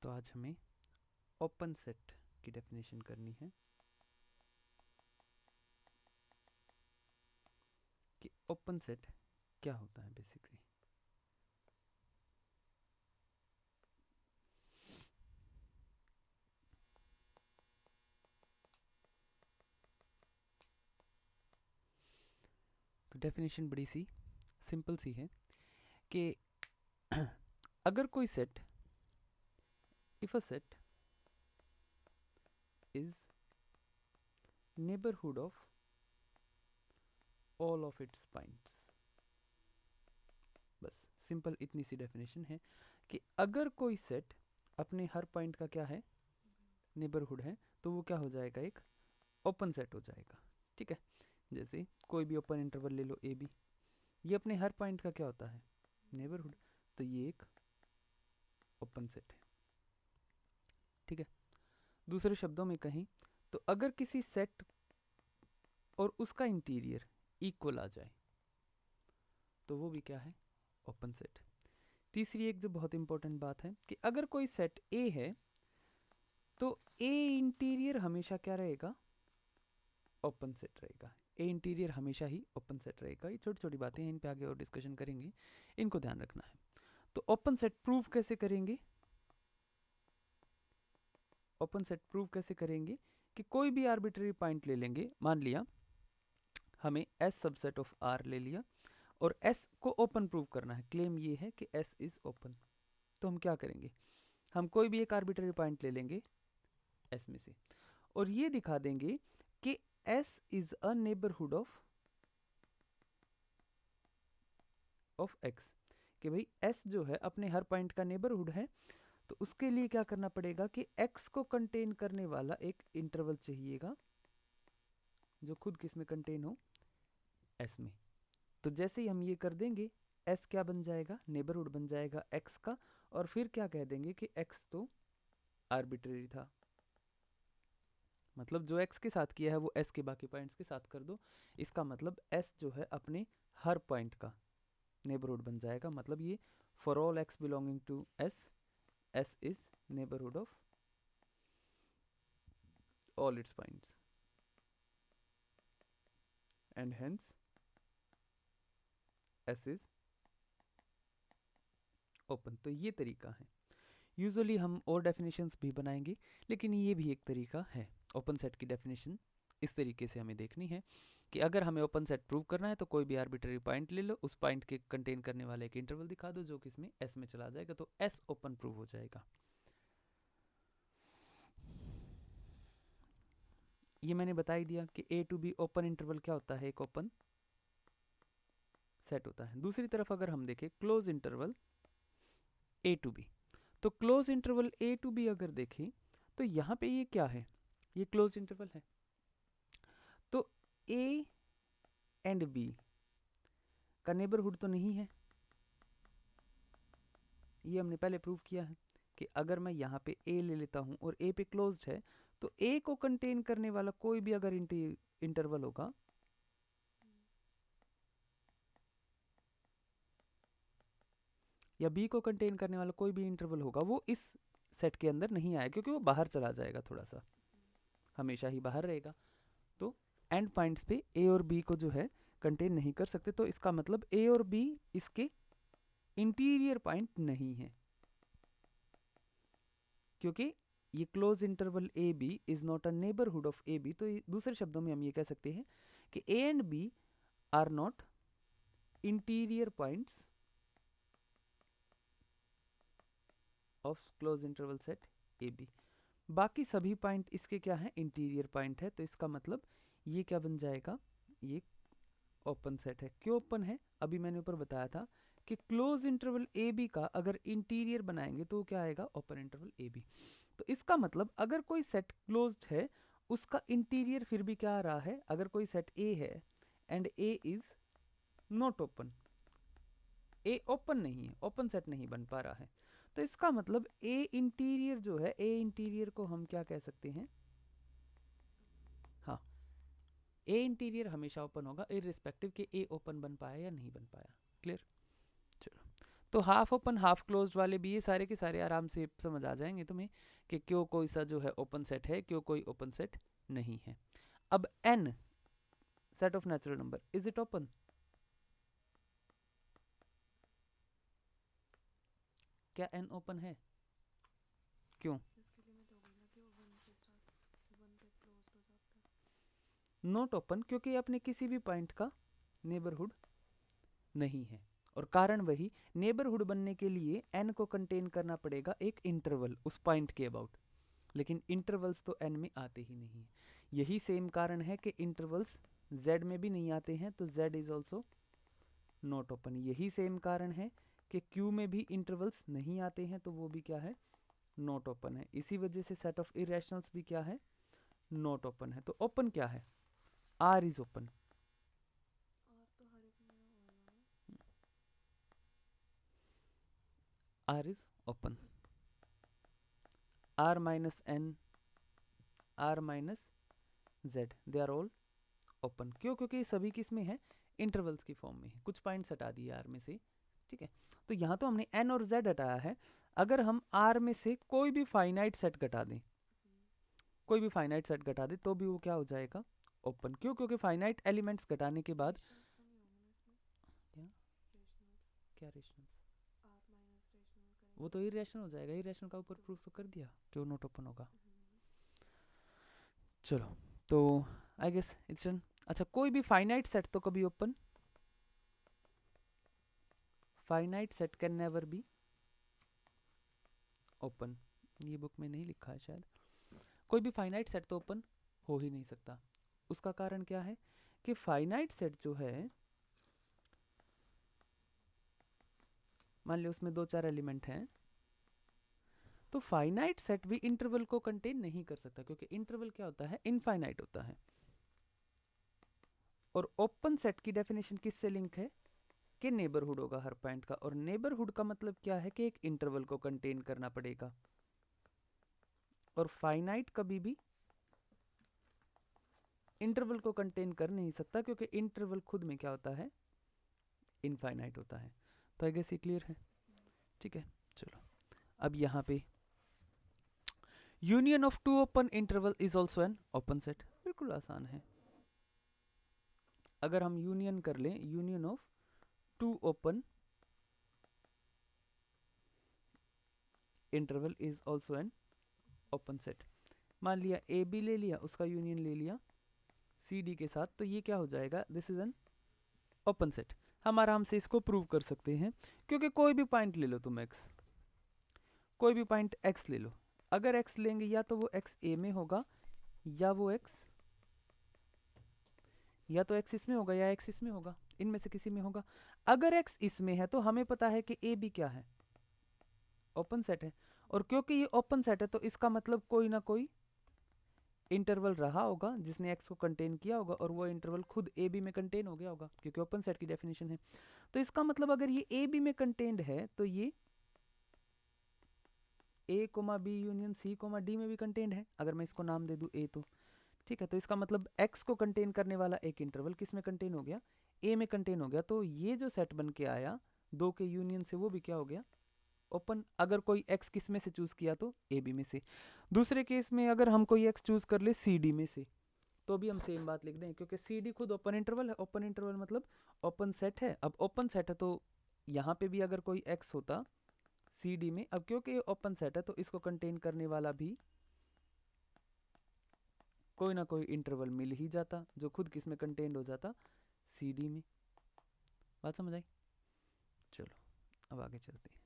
तो आज हमें ओपन सेट की डेफिनेशन करनी है कि ओपन सेट क्या होता है बेसिकली। तो डेफिनेशन बड़ी सी सिंपल सी है कि अगर कोई set, if a set is neighborhood of all of its points, बस सिंपल इतनी सी डेफिनेशन है कि अगर कोई सेट अपने हर पॉइंट का क्या है, नेबरहुड है, तो वो क्या हो जाएगा, एक ओपन सेट हो जाएगा। ठीक है, जैसे कोई भी ओपन इंटरवल ले लो ए बी, ये अपने हर पॉइंट का क्या होता है, नेबरहुड, तो ये एक ओपन सेट है। ठीक है, दूसरे शब्दों में कहें तो अगर किसी सेट और उसका इंटीरियर इक्वल आ जाए तो वो भी क्या है, ओपन सेट। तीसरी एक जो बहुत इंपॉर्टेंट बात है कि अगर कोई सेट ए है तो ए इंटीरियर हमेशा क्या रहेगा, ओपन सेट रहेगा। ए इंटीरियर हमेशा ही ओपन सेट रहेगा। ये छोटी छोटी बातें हैं, इन पे आगे और डिस्कशन करेंगे, इनको ध्यान रखना है। तो ओपन सेट प्रूव कैसे करेंगे, ओपन सेट प्रूव कैसे करेंगे कि कोई भी आर्बिट्ररी पॉइंट ले लेंगे, मान लिया हमें एस सबसेट ऑफ आर ले लिया और एस को ओपन प्रूव करना है, क्लेम ये है कि एस इज ओपन। तो हम क्या करेंगे, हम कोई भी एक आर्बिट्ररी पॉइंट ले लेंगे एस में से और ये दिखा देंगे कि S is a neighbourhood of x, कि भाई एस जो है अपने हर पॉइंट का नेबरहुड है। तो उसके लिए क्या करना पड़ेगा कि एक्स को कंटेन करने वाला एक इंटरवल चाहिएगा जो खुद किस में कंटेन हो, एस में। तो जैसे ही हम ये कर देंगे एस क्या बन जाएगा, नेबरहुड बन जाएगा एक्स का, और फिर क्या कह देंगे कि एक्स तो आर्बिट्रेरी था, मतलब जो एक्स के साथ किया है वो एस के बाकी पॉइंट्स के साथ कर दो। इसका मतलब एस जो है अपने हर पॉइंट का नेबरहुड बन जाएगा। मतलब ये for all X belonging to S, S is neighbourhood of all its points and hence S is open। तो ये तरीका है, यूजुअली हम और डेफिनेशंस भी बनाएंगे लेकिन ये भी एक तरीका है। ओपन सेट की डेफिनेशन इस तरीके से हमें देखनी है कि अगर हमें ओपन सेट प्रूव करना है तो कोई भी आर्बिट्ररी पॉइंट ले लो, उस पॉइंट के कंटेन करने वाले एक इंटरवल दिखा दो जो किसमें, एस में चला जाएगा, तो एस ओपन प्रूव हो जाएगा। ये मैंने बता ही दिया कि ए टू बी ओपन इंटरवल क्या होता है, एक ओपन सेट होता है। दूसरी तरफ अगर हम देखें close interval A to B, तो close interval A to B अगर देखें तो यहाँ पे ये क्या है, ये क्लोज इंटरवल है। तो ए एंड बी का नेबरहुड तो नहीं है, ये हमने पहले प्रूव किया है कि अगर मैं यहाँ पे ए ले लेता हूँ और ए पे क्लोज्ड है तो ए को कंटेन करने वाला कोई भी अगर इंटरवल होगा या बी को कंटेन करने वाला कोई भी इंटरवल होगा वो इस सेट के अंदर नहीं आएगा क्योंकि वो बाहर चला जाएगा, थोड़ा सा हमेशा ही बाहर रहेगा। तो एंड पॉइंट्स पे ए और बी को जो है कंटेन नहीं कर सकते, तो इसका मतलब ए और बी इसके इंटीरियर पॉइंट नहीं है क्योंकि ये close interval A B is not a neighbourhood of A B. तो दूसरे शब्दों में हम ये कह सकते हैं कि A and B are not interior points of close interval set A B. बाकी सभी पॉइंट इसके क्या है, इंटीरियर पॉइंट है। तो इसका मतलब ये क्या बन जाएगा, ये ओपन सेट है। क्यों ओपन है, अभी मैंने ऊपर बताया था कि क्लोज इंटरवल ए बी का अगर इंटीरियर बनाएंगे तो क्या आएगा, ओपन इंटरवल ए बी। तो इसका मतलब अगर कोई सेट क्लोज्ड है उसका इंटीरियर फिर भी क्या आ रहा है, अगर कोई सेट ए है and A is not open, A open नहीं है, ओपन सेट नहीं बन पा रहा है, तो इसका मतलब ए इंटीरियर जो है, ए इंटीरियर को हम क्या कह सकते हैं, हाँ ए इंटीरियर हमेशा ओपन होगा इररिस्पेक्टिव कि ए ओपन बन पाया या नहीं बन पाया। क्लियर, चलो तो हाफ ओपन हाफ क्लोज्ड वाले भी ये सारे के सारे आराम से समझ आ जाएंगे तुम्हें कि क्यों कोई सा जो है ओपन सेट है, क्यों कोई ओपन सेट नहीं है। अब n set of natural number, is it open? क्या n ओपन है? क्यों? नॉट ओपन क्योंकि ये अपने किसी भी पॉइंट का नेबरहुड नहीं है। और कारण वही, नेबरहुड बनने के लिए n को कंटेन करना पड़ेगा एक इंटरवल उस पॉइंट के अबाउट, लेकिन इंटरवल्स तो n में आते ही नहीं है। यही सेम कारण है कि इंटरवल्स z में भी नहीं आते हैं, तो z is also not open. यही सेम कारण है कि q में भी इंटरवल्स नहीं आते हैं, तो वो भी क्या है, नॉट ओपन है। इसी वजह से सेट ऑफ इरेशनल्स भी क्या है, नॉट ओपन है। तो ओपन क्या है, r is open. r is open, r minus n, r minus z, they are all open। क्यों? क्योंकि ये सभी किस में है, इंटरवल्स की फॉर्म में है। कुछ पॉइंट्स हटा दिए r में से, ठीक है। तो यहाँ तो हमने n और z हटाया है। अगर हम r में से कोई भी फाइनाइट सेट घटा दें, कोई भी फाइनाइट सेट घटा दें, तो भी वो क्या हो जाएगा, ओपन। क्यों? क्योंकि फाइनाइट एलिमेंट्स घटाने के बाद क्या रेशनल, वो तो इरेशनल हो जाएगा। इरेशनल का ऊपर प्रूफ तो कर दिया क्यों नॉट ओपन होगा। चलो, तो आई गेस इट्स डन। अच्छा, कोई भी फाइनाइट सेट तो कभी open, finite set can never be open. ये बुक में नहीं लिखा है शायद। कोई भी फाइनाइट सेट तो ओपन हो ही नहीं सकता। उसका कारण क्या है कि फाइनाइट सेट जो है, मान लो उसमें 2-4 एलिमेंट हैं, तो फाइनाइट सेट भी इंटरवल को कंटेन नहीं कर सकता, क्योंकि इंटरवल क्या होता है, इनफाइनाइट होता है। और ओपन सेट की डेफिनेशन किससे लिंक है, कि नेबरहुड होगा हर पॉइंट का। और नेबरहुड का मतलब क्या है कि एक इंटरवल को कंटेन करना पड़ेगा। और फाइनाइट कभी भी इंटरवल को कंटेन कर नहीं सकता, क्योंकि इंटरवल खुद में क्या होता है, इनफाइनाइट होता है। तो आई गेस ये क्लियर है, ठीक है। चलो, अब यहाँ पे union of two open interval is also an open set. बिल्कुल आसान है। अगर हम यूनियन कर लें, union of two open interval is also an open set. मान लिया ए बी ले लिया, उसका यूनियन ले लिया सी डी के साथ, तो ये क्या हो जाएगा, this is an open set. हम आराम से इसको प्रूव कर सकते हैं, क्योंकि कोई भी पॉइंट ले लो तुम x, कोई भी पॉइंट x ले लो। अगर x लेंगे या तो वो x a में होगा, या वो x, या तो x इसमें होगा या x इसमें होगा, इनमें से किसी में होगा। अगर x इसमें है तो हमें पता है कि a भी क्या है, ओपन सेट है। और क्योंकि ये ओपन सेट है, तो इसका मतलब कोई ना कोई इंटरवल रहा होगा जिसने x को कंटेन किया होगा, और वो इंटरवल खुद ए बी में कंटेन हो गया होगा, क्योंकि ओपन सेट की डेफिनेशन है। तो इसका मतलब अगर ये ए बी में कंटेन्ड है, तो ये A comma B union C comma D में भी कंटेन्ड है। अगर मैं इसको नाम दे दूं ए, तो ठीक है। तो इसका मतलब x को कंटेन करने वाला एक इंटरवल किस में कंटेन हो गया, ए में कंटेन हो गया। तो ये जो सेट बन के आया दो के यूनियन से, वो भी क्या हो गया, ओपन। अगर कोई x किस में से चूज किया, तो ए बी में से। दूसरे केस में अगर हम कोई x चूज कर ले सी डी में से, तो भी हम सेम बात लिख दें, क्योंकि सी डी खुद ओपन इंटरवल है। ओपन इंटरवल मतलब ओपन सेट है। अब ओपन सेट है, तो यहाँ पे भी अगर कोई x होता सी डी में, अब क्योंकि ओपन सेट है, तो इसको कंटेन करने वाला भी कोई ना कोई इंटरवल मिल ही जाता, जो खुद किस में कंटेन्ड हो जाता, सी डी में। बात समझ आई? चलो, अब आगे चलते हैं।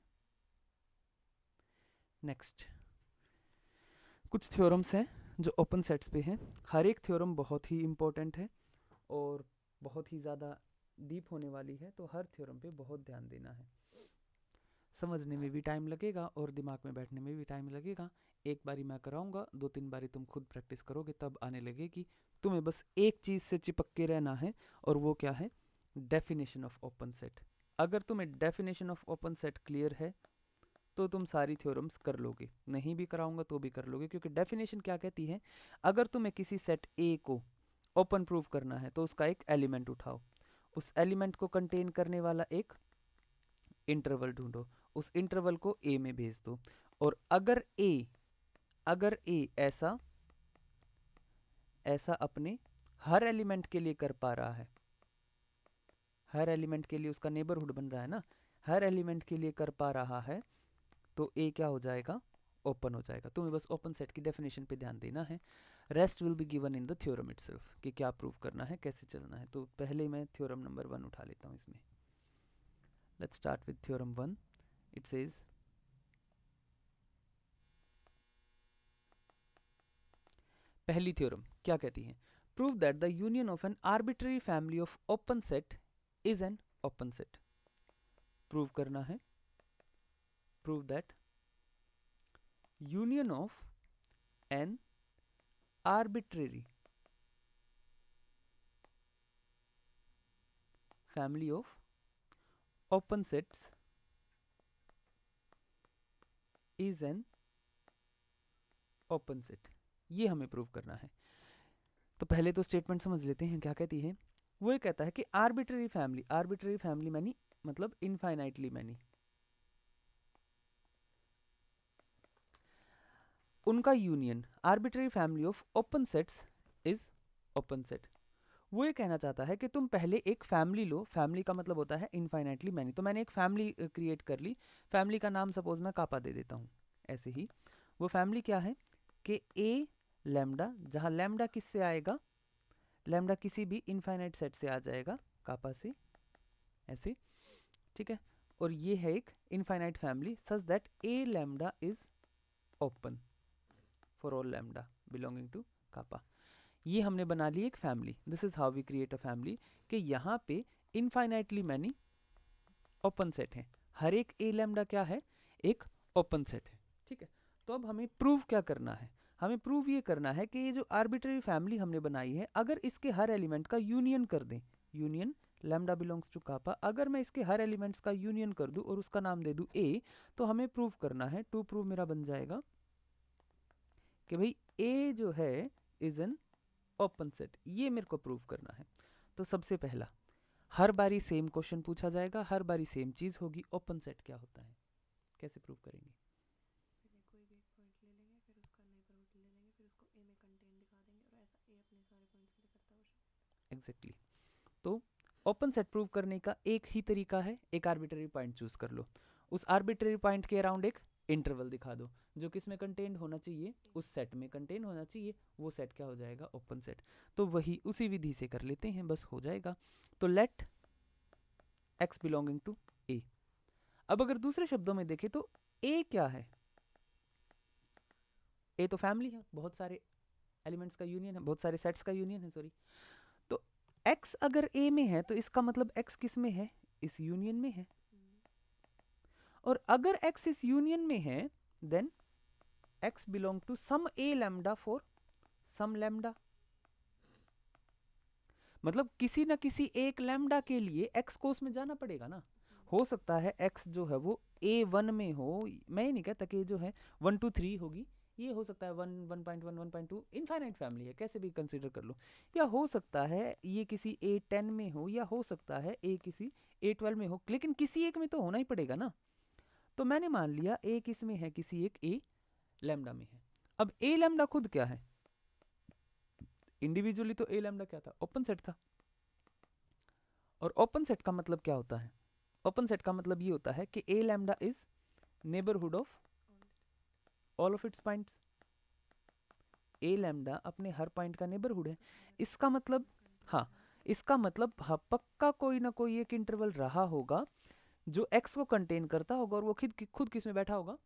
नेक्स्ट कुछ थ्योरम्स हैं जो ओपन सेट्स पे हैं। हर एक थ्योरम बहुत ही इम्पोर्टेंट है और बहुत ही ज़्यादा डीप होने वाली है, तो हर थ्योरम पे बहुत ध्यान देना है। समझने में भी टाइम लगेगा और दिमाग में बैठने में भी टाइम लगेगा। एक बारी मैं कराऊंगा, 2-3 बारी तुम खुद प्रैक्टिस करोगे, तब आने लगेगी। तुम्हें बस एक चीज़ से चिपक के रहना है, और वो क्या है, डेफिनेशन ऑफ ओपन सेट। अगर तुम्हें definition of open set clear है, तो तुम सारी थ्योरम्स कर लोगे। नहीं भी कराऊंगा तो भी कर लोगे, क्योंकि डेफिनेशन क्या कहती है, अगर तुम्हें किसी सेट ए को ओपन प्रूव करना है, तो उसका एक एलिमेंट उठाओ, उस एलिमेंट को कंटेन करने वाला एक इंटरवल ढूंढो, उस इंटरवल को ए में भेज दो, और अगर ए ऐसा अपने हर एलिमेंट के लिए कर पा रहा है, हर एलिमेंट के लिए उसका नेबरहुड बन रहा है ना, हर एलिमेंट के लिए कर पा रहा है, तो ए क्या हो जाएगा, ओपन हो जाएगा। तुम्हें बस ओपन सेट की डेफिनेशन पे ध्यान देना है, rest will be given in the theorem itself कि क्या प्रूव करना है, कैसे चलना है। तो पहले मैं थ्योरम नंबर 1 उठा लेता हूँ इसमें। Let's start with theorem 1। It says पहली थ्योरम क्या कहती है, prove that the union of N arbitrary family of open set is an open set. Prove करना है, prove that union of N arbitrary family of open sets is an open set, ये हमें prove करना है। तो पहले तो statement समझ लेते हैं क्या कहती है। वो ये कहता है कि आर्बिट्ररी फैमिली मैनी मतलब इनफाइनाइटली मैनी, उनका union arbitrary family of open sets is open set. वो ये कहना चाहता है कि तुम पहले एक फैमिली लो, फैमिली का मतलब होता है इनफाइनाइटली मैनी। तो मैंने एक फैमिली क्रिएट कर ली, फैमिली का नाम सपोज मैं कापा दे देता हूँ। ऐसे ही वो फैमिली क्या है कि ए लैम्डा, जहाँ लैम्डा किससे आएगा, लैम्डा किसी भी इनफाइनाइट सेट से आ जाएगा कापा से, ऐसे, ठीक है। और ये है एक infinite family such that A lambda is open for all lambda belonging to kappa. ये हमने बना ली एक family. This is how we create a family, कि यहाँ पे इनफाइनाइटली मैनी ओपन सेट है, हर एक ए लैम्डा क्या है, एक ओपन सेट है, ठीक है। तो अब हमें प्रूव क्या करना है, हमें प्रूव ये करना है कि ये जो आर्बिट्ररी फैमिली हमने बनाई है, अगर इसके हर एलिमेंट का यूनियन कर दें, union lambda belongs to kappa, अगर मैं इसके हर एलिमेंट्स का यूनियन कर दूं और उसका नाम दे दूं ए, तो हमें प्रूव करना है, टू प्रूव मेरा बन जाएगा कि भाई ए जो है इज एन ओपन सेट। ये मेरे को प्रूव करना है। तो सबसे पहला, हर बारी सेम क्वेश्चन पूछा जाएगा, हर बारी सेम चीज होगी, ओपन सेट क्या होता है, कैसे प्रूव करेंगे। कोई भी एक पॉइंट ले लेंगे, फिर उसका नेबरहुड ले लेंगे, फिर उसको ए में कंटेन दिखा देंगे, और ऐसा ए अपने सारे पॉइंट्स के लिए करता है वो। एग्जैक्टली। तो ओपन सेट प्रूव करने का एक ही तरीका है, एक आर्बिट्ररी पॉइंट चूज कर लो, उस आर्बिट्ररी पॉइंट के अराउंड एक इंटरवल दिखा दो, जो किस में कंटेन होना चाहिए, उस सेट में कंटेन होना चाहिए, वो सेट क्या हो जाएगा, ओपन सेट। तो वही उसी विधि से कर लेते हैं, बस हो जाएगा। तो लेट x बिलोंगिंग टू ए। अब अगर दूसरे शब्दों में देखें तो ए क्या है, ए तो फैमिली है, बहुत सारे एलिमेंट्स का यूनियन है, बहुत सारे सेट्स का यूनियन है, सॉरी। तो x अगर ए में है तो इसका मतलब x किस में है, इस यूनियन में है। और अगर x इस यूनियन में है then x belong to some A lambda for some lambda, मतलब किसी ना किसी एक लैम्डा के लिए x को उसमें जाना पड़ेगा ना। हो सकता है x जो है वो a1 में हो, मैं ये नहीं कहता कि जो है 1 2 3 होगी, ये हो सकता है 1 1.1 1.2 इनफाइनाइट फैमिली है, कैसे भी कंसीडर कर लो। या हो सकता है ये किसी a10 में हो, या हो सकता है a किसी a12 में हो, लेकिन किसी एक में तो होना ही पड़ेगा ना। तो मैंने मान लिया a किस में है, किसी एक a लैम्डा में है। अब a लैम्डा खुद क्या है, इंडिविजुअली तो a लैम्डा क्या था, ओपन सेट था। और ओपन सेट का मतलब क्या होता है, ओपन सेट का मतलब ये होता है कि a lambda is neighbourhood of all of its points. a lambda अपने हर पॉइंट का नेबरहुड है। इसका मतलब, हाँ, इसका मतलब हाँ, पक्का कोई ना कोई एक इंटरवल रहा होगा जो x को कंटेन करता होगा, और वो खुद किस में बैठा होगा,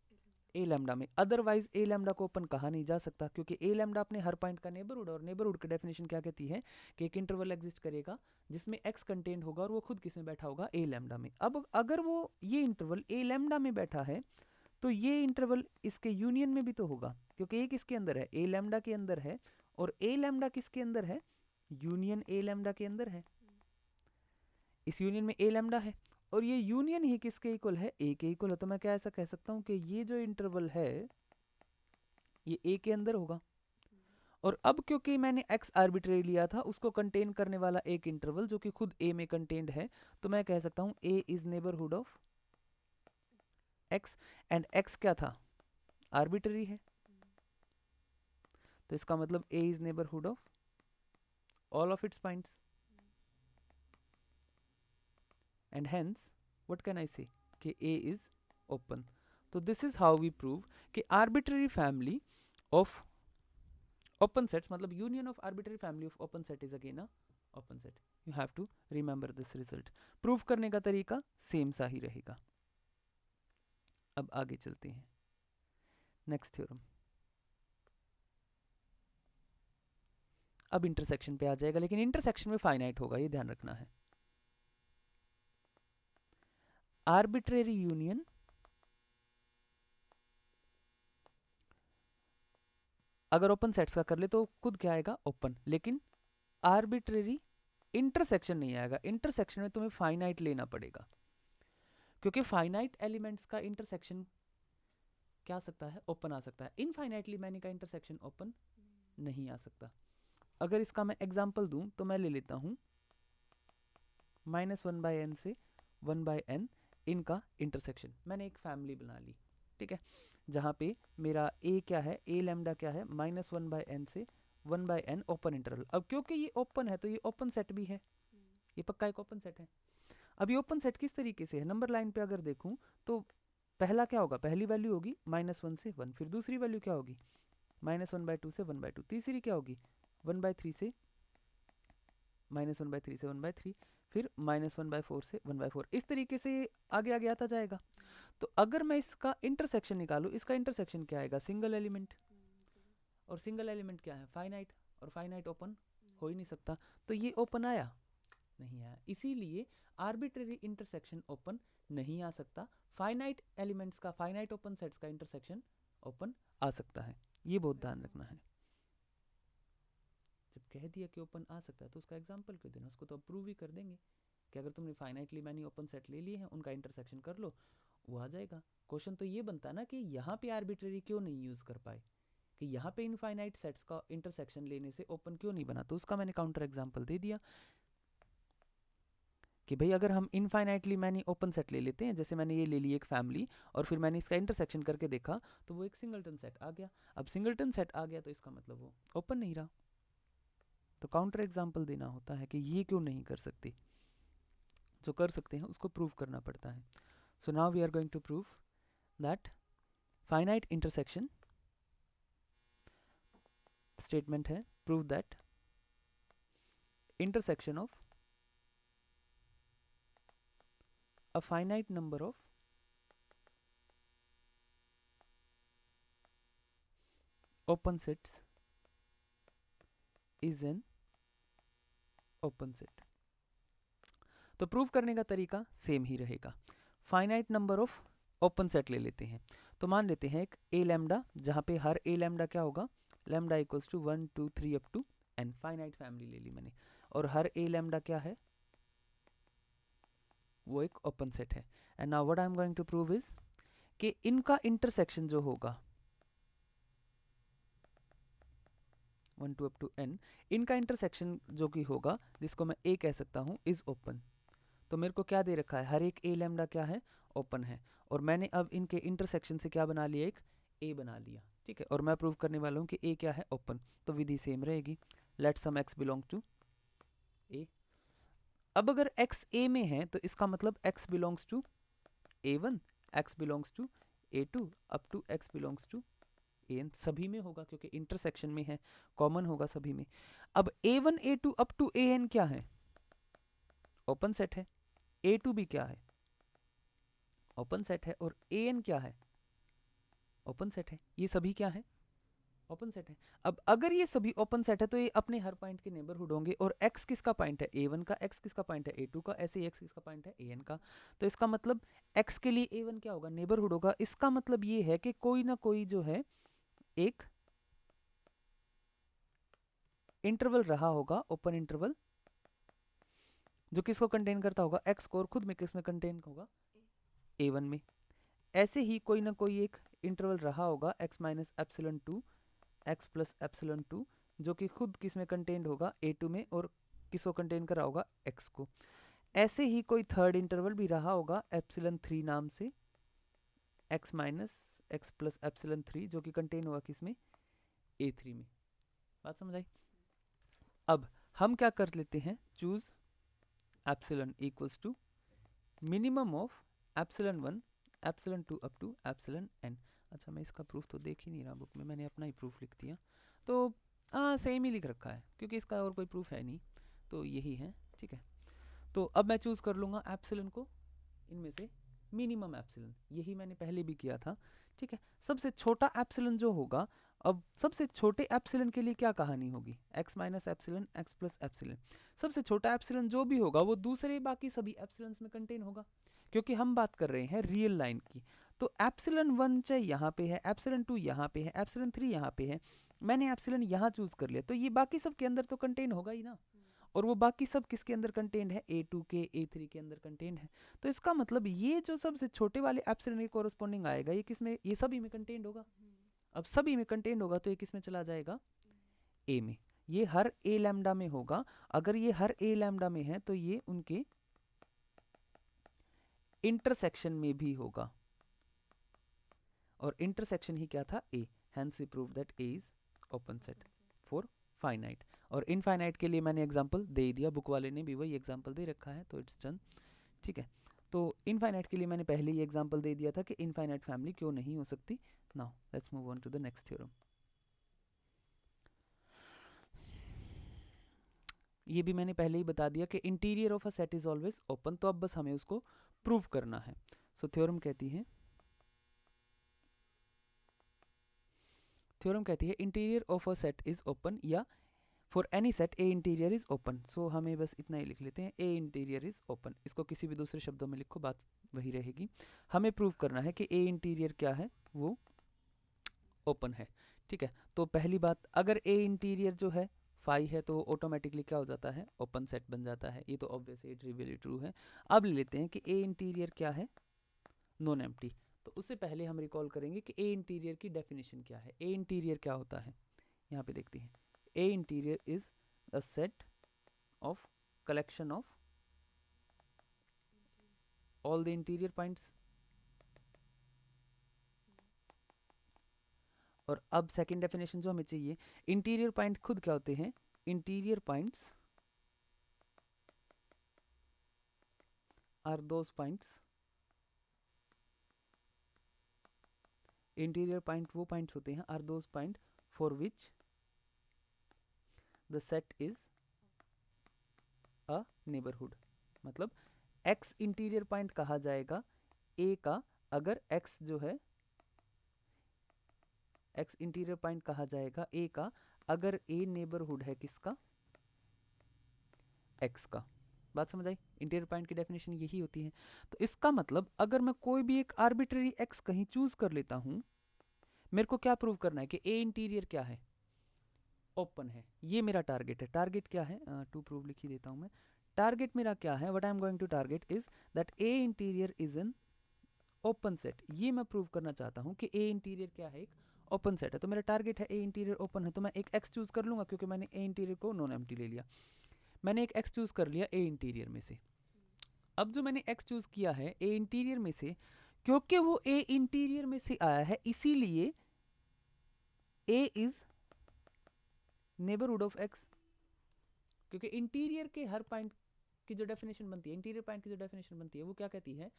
ए लैम्डा में। अदरवाइज ए लैम्डा को ओपन कहा नहीं जा सकता, क्योंकि ए लैम्डा अपने हर पॉइंट का नेबरहुड, और नेबरहुड की डेफिनेशन क्या कहती है कि एक इंटरवल एग्जिस्ट करेगा जिसमें x कंटेन होगा और वो खुद किस में बैठा होगा, ए लैम्डा में। अब अगर वो ये इंटरवल ए लैम्डा में बैठा है तो ये इंटरवल इसके यूनियन में भी तो होगा, क्योंकि एक किसके अंदर है, ए लैम्डा के अंदर है, और ए लैम्डा किसके अंदर है, यूनियन ए लैम्डा के अंदर है। इस यूनियन में ए लैम्डा है, और ये यूनियन ही किसके इक्वल है, ए के इक्वल है। तो मैं क्या ऐसा कह सकता हूँ कि ये जो इंटरवल है ये ए के अंदर होगा। और अब क्योंकि मैंने x आर्बिट्रेरी लिया था, उसको कंटेन करने वाला एक इंटरवल जो कि खुद a में कंटेन्ड है, तो मैं कह सकता हूँ a is neighbourhood of x, and x क्या था, आर्बिट्ररी है, तो इसका मतलब a is neighbourhood of all of its points, and hence what can I say कि a इज ओपन. तो this is how we prove कि arbitrary family of open sets, मतलब union of arbitrary family of open set is again a open set. You have to remember this result. Prove करने का तरीका same सा ही रहेगा. अब आगे चलते हैं नेक्स्ट थ्योरम. अब इंटरसेक्शन पे आ जाएगा, लेकिन इंटरसेक्शन में फाइनाइट होगा, ये ध्यान रखना है. आर्बिट्रेरी यूनियन अगर ओपन सेट्स का कर ले तो खुद क्या आएगा, ओपन. लेकिन आर्बिट्रेरी इंटरसेक्शन नहीं आएगा. इंटरसेक्शन में तुम्हें फाइनाइट लेना पड़ेगा, क्योंकि फाइनाइट एलिमेंट्स का इंटरसेक्शन क्या आ सकता है, ओपन आ सकता है. इनफाइनाइटली मैनी का इंटरसेक्शन ओपन नहीं आ सकता. अगर इसका मैं एग्जांपल दूं तो मैं ले लेता हूं -1/n से 1/n इनका इंटरसेक्शन. मैंने एक फैमिली बना ली, ठीक है, जहां पे मेरा a क्या है, a लैम्डा क्या है, -1/n से 1/n ओपन इंटरवल. अब क्योंकि ये ओपन है तो ये ओपन सेट भी है, ये पक्का एक ओपन सेट है. अब ये ओपन सेट किस तरीके से है, नंबर लाइन पे अगर देखूं तो पहला क्या होगा, पहली वैल्यू होगी -1 से 1, फिर दूसरी वैल्यू क्या होगी -1/2 से 1/2, तीसरी क्या होगी 1/3 से -1/3 से 1/3, फिर -1/4 से 1/4. इस तरीके से आगे आगे आता जाएगा. तो अगर मैं इसका इंटरसेक्शन निकालूं, इसका इंटरसेक्शन क्या आएगा, सिंगल एलिमेंट, और सिंगल एलिमेंट क्या है, फाइनाइट, और फाइनाइट ओपन हो ही नहीं सकता. तो ये ओपन आया नहीं आया, इसीलिए आर्बिट्रेरी इंटरसेक्शन ओपन नहीं आ सकता. फाइनाइट एलिमेंट्स का, फाइनाइट ओपन सेट्स का इंटरसेक्शन ओपन आ सकता है. ये बहुत ध्यान रखना है. जब कह दिया कि ओपन आ सकता है तो उसका एग्जांपल क्यों देना, उसको तो अप्रूव ही कर देंगे कि अगर तुमने फाइनाइटली मैनी ओपन सेट ले लिए हैं उनका इंटरसेक्शन कर लो, वो आ जाएगा. क्वेश्चन तो ये बनता ना कि यहाँ पे आर्बिट्रेरी क्यों नहीं यूज कर पाए, कि यहाँ पे इनफाइनाइट सेट्स का इंटरसेक्शन लेने से ओपन क्यों नहीं बना. तो उसका मैंने काउंटर एग्जांपल दे दिया कि भाई अगर हम इनफाइनाइटली मैनी ओपन सेट ले लेते हैं, जैसे मैंने ये ले ली एक फैमिली और फिर मैंने इसका इंटरसेक्शन करके देखा तो वो एक सिंगलटन सेट आ गया. अब सिंगलटन सेट आ गया तो इसका मतलब वो ओपन नहीं रहा. तो काउंटर एग्जांपल देना होता है कि ये क्यों नहीं कर सकते, जो कर सकते हैं उसको प्रूव करना पड़ता है. So now we are going to prove that finite intersection statement है, prove that intersection of a finite number of open sets is an open set. तो प्रूव करने का तरीका सेम ही रहेगा. Finite number of open set ले लेते हैं. तो मान लेते हैं एक a लैम्डा, जहां पे हर a लैम्डा क्या होगा, lambda equals to 1 2 3 up to n. Finite family ले ली मैंने, और हर a लैम्डा क्या है, वो एक ओपन सेट है. And now what I am going to prove is कि इनका इंटरसेक्शन जो होगा 1 2 अप टू n, इनका इंटरसेक्शन जो कि होगा, जिसको मैं a कह सकता हूं, इज ओपन. तो मेरे को क्या दे रखा है, हर एक a लैम्डा क्या है, ओपन है. और मैंने अब इनके इंटरसेक्शन से क्या बना लिया, एक a बना लिया, ठीक है. और मैं प्रूव करने वाला हूँ कि a क्या है, ओपन. तो विधि सेम रहेगी, let some x belongs to a. अब अगर x a में है तो इसका मतलब x belongs to a1, x belongs to a2 up to x belongs to an. सभी में होगा क्योंकि इंटरसेक्शन में है, कॉमन होगा सभी में. अब a1 a2 up to an क्या है, ओपन सेट है. a2 भी क्या है, ओपन सेट है. और an क्या है, ओपन सेट है. ये सभी क्या है, ओपन सेट है. अब अगर ये सभी ओपन सेट है तो ये अपने हर पॉइंट के नेबरहुड होंगे. और x किसका पॉइंट है, a1 का, x किसका पॉइंट है, a2 का, ऐसे ही x किसका पॉइंट है, an का. तो इसका मतलब x के लिए a1 क्या होगा, नेबरहुड होगा. इसका मतलब ये है कि कोई ना कोई जो है एक इंटरवल रहा होगा, ओपन इंटरवल, जो किसको कंटेन करता होगा, x को, और खुद में किस में कंटेन होगा, a1 में. ऐसे ही कोई ना कोई एक इंटरवल रहा होगा x minus epsilon 2, x plus epsilon 2, जो कि खुद किस में कंटेन्ड होगा, a2 में, और किसको कंटेन करा होगा, x को. ऐसे ही कोई थर्ड इंटरवल भी रहा होगा एप्सिलॉन 3 नाम से, x minus x plus epsilon 3 जो कि कंटेन होगा किसमें, A3 में। बात समझ आई। अब हम क्या कर लेते हैं, choose epsilon equals to minimum of epsilon 1 epsilon 2 up to epsilon n। अच्छा मैं इसका प्रूफ तो देख ही नहीं रहा बुक में, मैंने अपना ही प्रूफ लिख दिया। तो हाँ सेम ही लिख रखा है क्योंकि इसका और कोई प्रूफ है नहीं, तो यही है। ठीक है, तो अब मैं चूज कर लूँगा एप्सिलॉन को इनमें से मिनिमम एप्सिलॉन, यही मैंने पहले भी किया था। ठीक है, सबसे छोटा एप्सिलॉन जो होगा, अब सबसे छोटे एप्सिलॉन के लिए क्या कहानी होगी, x minus epsilon x plus epsilon. सबसे छोटा एप्सिलॉन जो भी होगा वो दूसरे बाकी सभी एप्सिलॉन्स में कंटेन होगा, क्योंकि हम बात कर रहे हैं रियल लाइन की। तो एप्सिलॉन 1 चाहे यहाँ पे है, एप्सिलॉन 2 यहाँ पे है, एप्सिलॉन 3 यहाँ पे है, मैंने एप्सिलॉन यहाँ चूज कर लिया, तो ये बाकी सब के अंदर तो कंटेन होगा ही ना। और वो बाकी सब किसके अंदर कंटेंट है, A2 के A3 के अंदर कंटेंट है। तो इसका मतलब ये जो सबसे छोटे वाले एप्सिलॉन के कोरस्पॉन्डिंग आएगा, ये किसमें, ये सभी में कंटेंट होगा। अब सभी में कंटेंट होगा तो ये किसमें चला जाएगा, A में। ये हर A लैम्डा में होगा। अगर ये हर A लैम्डा में है तो ये उनके इंटरसेक्शन में भी होगा, और इंटरसेक्शन ही क्या था, A। Hence we prove that A is open set for finite। और इनफाइनाइट के लिए मैंने एग्जांपल दे दिया, बुक वाले ने भी वही एग्जांपल दे रखा है, तो इट्स डन। ठीक है, तो इनफाइनाइट के लिए मैंने पहले ही एग्जांपल दे दिया था कि इनफाइनाइट फैमिली क्यों नहीं हो सकती। Now let's move on to the next theorem. ये भी मैंने पहले ही बता दिया कि interior of a set is always open, तो अब बस हमें उसको प्रूव करना है। सो थ्योरम कहती है interior of a set is open, या for any set A interior is open. So हमें बस इतना ही लिख लेते हैं, ए इंटीरियर इज ओपन। इसको किसी भी दूसरे शब्दों में लिखो, बात वही रहेगी। हमें प्रूव करना है कि ए इंटीरियर क्या है, वो ओपन है। ठीक है, तो पहली बात, अगर ए इंटीरियर जो है फाई है तो ऑटोमेटिकली क्या हो जाता है, ओपन सेट बन जाता है। ये तो ऑब्वियसली ट्रिवियली ट्रू है। अब ले लेते हैं कि ए इंटीरियर क्या है, नॉन एम्प्टी। तो उससे पहले हम रिकॉल करेंगे कि ए इंटीरियर की डेफिनेशन क्या है। ए इंटीरियर क्या होता है, यहाँ पे देखते हैं। A interior is a set of collection of all the interior points. और अब सेकंड डेफिनेशन जो हमें चाहिए, इंटीरियर पॉइंट खुद क्या होते हैं, interior points are those points, interior point वो पॉइंट्स होते हैं, are those point for which the set is a neighbourhood. मतलब x इंटीरियर पॉइंट कहा जाएगा a का, अगर x जो है, x इंटीरियर पॉइंट कहा जाएगा a का अगर a नेबरहुड है किसका, x का। बात समझ आई, इंटीरियर पॉइंट की डेफिनेशन यही होती है। तो इसका मतलब अगर मैं कोई भी एक आर्बिट्ररी x कहीं चूज कर लेता हूं, मेरे को क्या प्रूव करना है कि a इंटीरियर क्या है, ओपन है। ये मेरा टारगेट है। टारगेट क्या है, टू प्रूव लिख ही देता हूं मैं। टारगेट मेरा क्या है, what I am going to target is that A interior is an open set. ये मैं प्रूव करना चाहता हूं कि ए इंटीरियर क्या है, एक ओपन सेट है। तो मेरा टारगेट है ए इंटीरियर ओपन है, तो मैं एक एक्स चूज कर लूंगा क्योंकि मैंने ए इंटीरियर को नॉन एम्प्टी ले लिया। मैंने एक एक्स चूज कर लिया ए इंटीरियर में से। अब जो मैंने एक्स चूज किया है ए इंटीरियर में से, क्योंकि वो ए इंटीरियर में से आया है, इसीलिए ए इज नेबरहुड ऑफ एक्स। क्योंकि इंटीरियर के हर पॉइंट की जो डेफिनेशन बनती है, इंटीरियर पॉइंट की जो डेफिनेशन बनती है वो क्या कहती है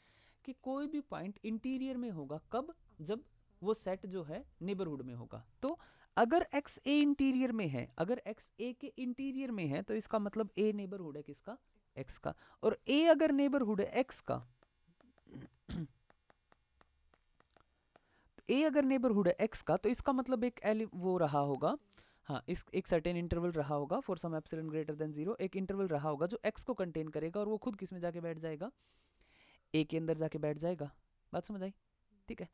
कि कोई भी पॉइंट इंटीरियर में होगा, कब, जब वो सेट जो है नेबरहुड में होगा। तो अगर x a इंटीरियर में है, अगर x a के इंटीरियर में है, तो इसका मतलब a नेबरहुड है किसका, x का। और a अगर नेबरहुड है x का, a अगर नेबरहुड है x का, तो इसका मतलब एक वो रहा होगा, हाँ, इस एक सर्टेन इंटरवल रहा होगा for some epsilon greater than 0, एक इंटरवल रहा होगा जो x को कंटेन करेगा, और वो खुद किस में जाके बैठ जाएगा, a के अंदर जाके बैठ जाएगा। बात समझ आई, ठीक है।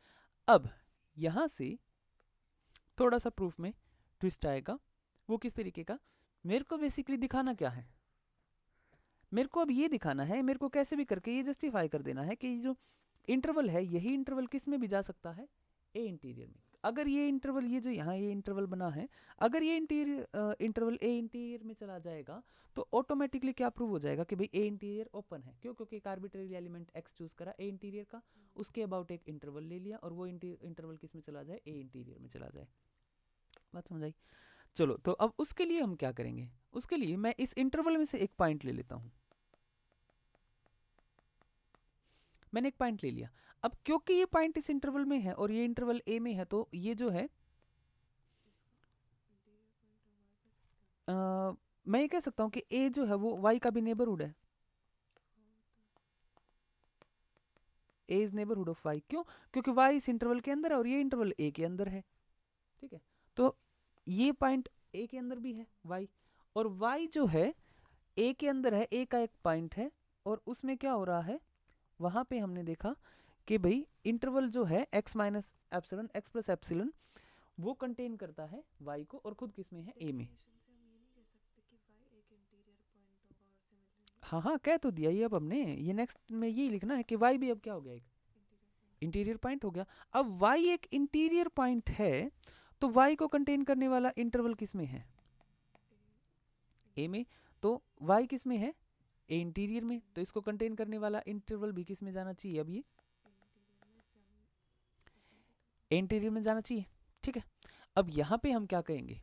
अब यहां से थोड़ा सा प्रूफ में ट्विस्ट आएगा। वो किस तरीके का, मेरे को बेसिकली दिखाना क्या है, मेरे को अब ये दिखाना है, मेरे को कैसे भी करके ये जस्टिफाई कर देना है कि जो इंटरवल है, यही इंटरवल किस में भी जा सकता है, ए इंटीरियर में। अगर ये इंटरवल, ये जो यहाँ ये इंटरवल बना है, अगर ये इंटरवल ए इंटीरियर में चला जाएगा तो ऑटोमेटिकली क्या प्रूव हो जाएगा कि भाई ए इंटीरियर ओपन है। क्यों? क्योंकि एक आर्बिट्ररी एलिमेंट एक्स चूज करा ए इंटीरियर का, उसके अबाउट एक इंटरवल ले लिया और वो इंटरवल किस में चला जाए, ए इंटीरियर में चला जाए। बात समझ आई? चलो, तो अब उसके लिए हम क्या करेंगे, उसके लिए मैं इस इंटरवल में से एक पॉइंट ले लेता हूं। मैंने एक पॉइंट ले लिया। अब क्योंकि ये पॉइंट इस इंटरवल में है और ये इंटरवल ए में है, तो ये जो है मैं ये कह सकता हूँ कि ए जो है वो वाई का भी नेबरहुड है। ए इज नेबरहुड ऑफ वाई। क्यों? क्योंकि वाई इस इंटरवल के अंदर है और ये इंटरवल ए के अंदर है। ठीक है, तो ये पॉइंट ए के अंदर भी है वाई, और वाई जो है ए के अंदर है, ए का एक पॉइंट है, और उसमें क्या हो रहा है, वहां पे हमने देखा कि भाई इंटरवल जो है x minus epsilon, x plus epsilon, वो कंटेन करता है y को, और खुद किस में है, a में। हाँ हाँ, कह तो दिया ये, अब हमने ये नेक्स्ट में यही लिखना है कि y भी अब क्या हो गया, एक इंटीरियर पॉइंट हो गया। अब y एक इंटीरियर पॉइंट है, तो y को कंटेन करने वाला इंटरवल किस में है, a में। तो y किस में है, ए इंटीरियर में, तो इसको कंटेन करने वाला इंटरवल भी किस में जाना चाहिए, अब ये ए इंटीरियर में जाना चाहिए। ठीक है, अब यहाँ पे हम क्या कहेंगे,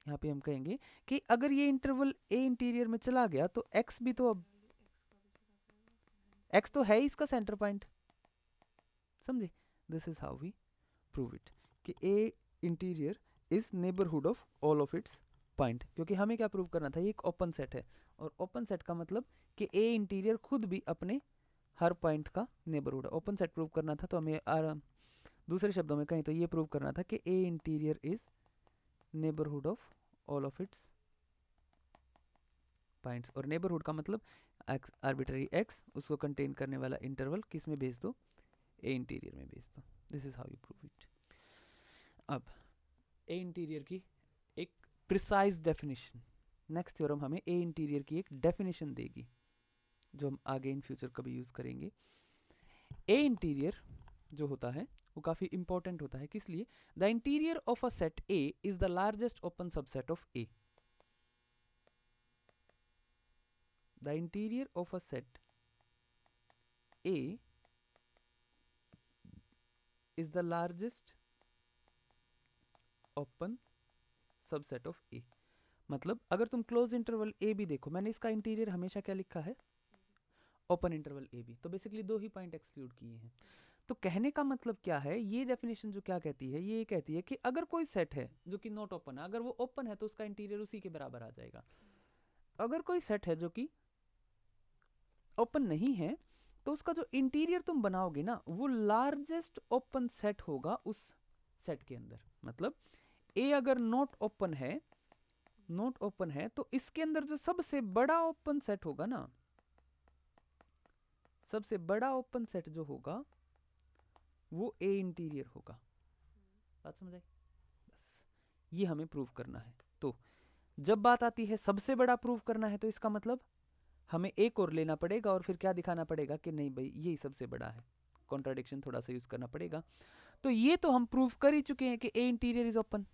यहाँ पे हम कहेंगे कि अगर ये इंटरवल ए इंटीरियर में चला गया तो x भी तो, अब x तो है इसका सेंटर पॉइंट, समझे। This is how we prove it कि A interior is neighbourhood of all of its point. क्योंकि हमें क्या प्रूव करना था, ये एक ओपन सेट है, और ओपन सेट का मतलब कि ए इंटीरियर खुद भी अपने हर पॉइंट का नेबरहुड है। ओपन सेट प्रूव करना था, तो हमें दूसरे शब्दों में कहें तो ये प्रूव करना था कि A interior is neighbourhood of all of its points. और नेबरहुड का मतलब आर्बिट्ररी एक्स, उसको कंटेन करने वाला इंटरवल किस में भेज दो, ए इंटीरियर में भेज दो। This is how you prove it. अब ए इंटीरियर की एक प्रिसाइज डेफिनेशन, नेक्स्ट थ्योरम हमें ए इंटीरियर की एक डेफिनेशन देगी, जो हम आगे इन फ्यूचर कभी यूज करेंगे। ए इंटीरियर जो होता है वो काफी इंपॉर्टेंट होता है। किस लिए? The interior of a set A is the largest open subset of A. The interior of a set A is the largest open subset of A. मतलब अगर तुम क्लोज इंटरवल ए भी देखो, मैंने इसका इंटीरियर हमेशा क्या लिखा है, ओपन इंटरवल ए बी, तो बेसिकली दो ही पॉइंट एक्सक्लूड किए हैं। तो कहने का मतलब क्या है, ये डेफिनेशन जो क्या कहती है, ये कहती है कि अगर कोई सेट है जो कि नॉट ओपन है, अगर वो ओपन है तो उसका इंटीरियर उसी के बराबर आ जाएगा। अगर कोई सेट है जो कि ओपन नहीं है, तो उसका जो इंटीरियर तुम बनाओगे ना, वो लार्जेस्ट ओपन सेट होगा उस सेट के अंदर। मतलब ए अगर नॉट ओपन है, नॉट ओपन है, तो इसके अंदर जो सबसे बड़ा ओपन सेट होगा ना, सबसे बड़ा ओपन सेट जो होगा वो ए इंटीरियर होगा। बात समझ आई? बस ये हमें प्रूव करना है। तो जब बात आती है सबसे बड़ा प्रूव करना है, तो इसका मतलब हमें एक और लेना पड़ेगा और फिर क्या दिखाना पड़ेगा कि नहीं भाई यही सबसे बड़ा है। कॉन्ट्राडिक्शन थोड़ा सा यूज करना पड़ेगा। तो ये तो हम प्रूव कर ही चुके हैं कि ए इंटीरियर इज ओपन।